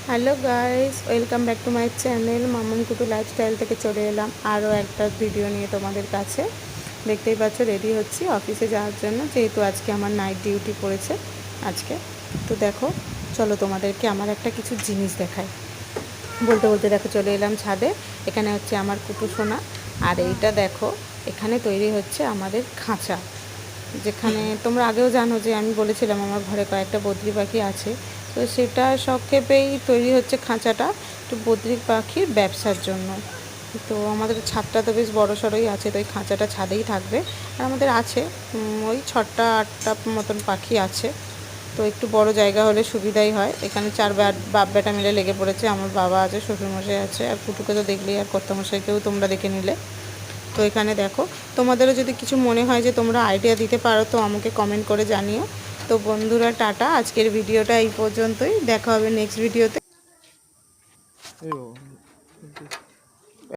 Hello guys, welcome back to my channel Mamun Kutu lifestyle থেকে চলে এলাম আরও একটা ভিডিও নিয়ে তোমাদের কাছে। দেখতেই পাচ্ছ রেডি হচ্ছি অফিসে যাওয়ার জন্য, যেহেতু আজকে আমার নাইট ডিউটি পড়েছে আজকে। তো দেখো, চলো তোমাদেরকে আমার একটা কিছু জিনিস দেখাই। বলতে বলতে দেখো চলে এলাম ছাদে। এখানে হচ্ছে আমার কুটু সোনা, আর এইটা দেখো এখানে তৈরি হচ্ছে আমাদের খাঁচা। যেখানে তোমরা আগেও জানো যে আমি বলেছিলাম আমার ঘরে কয়েকটা বদ্রি পাখি আছে, তো সেটা সংক্ষেপেই তৈরি হচ্ছে খাঁচাটা একটু বদ্রি পাখির ব্যবসার জন্য। তো আমাদের ছাদটা তো বেশ বড় সড়োই আছে, তো ওই খাঁচাটা ছাদেই থাকবে। আর আমাদের আছে ওই 6-8টা মতন পাখি আছে। তো একটু বড় জায়গা হলে সুবিধাই হয়। এখানে চার বাপ বেটা মিলে লেগে পড়েছে। আমার বাবা আছে, শ্বশুরমশাই আছে, আর কুটুকে তো দেখলেই, আর কর্তামশাইকেও তোমরা দেখে নিলে। তো এখানে দেখো, তোমাদেরও যদি কিছু মনে হয় যে তোমরা আইডিয়া দিতে পারো তো আমাকে কমেন্ট করে জানিও। তো বন্ধুরা টাটা, আজকের ভিডিওটা এই পর্যন্তই, দেখা হবে নেক্সট ভিডিওতে।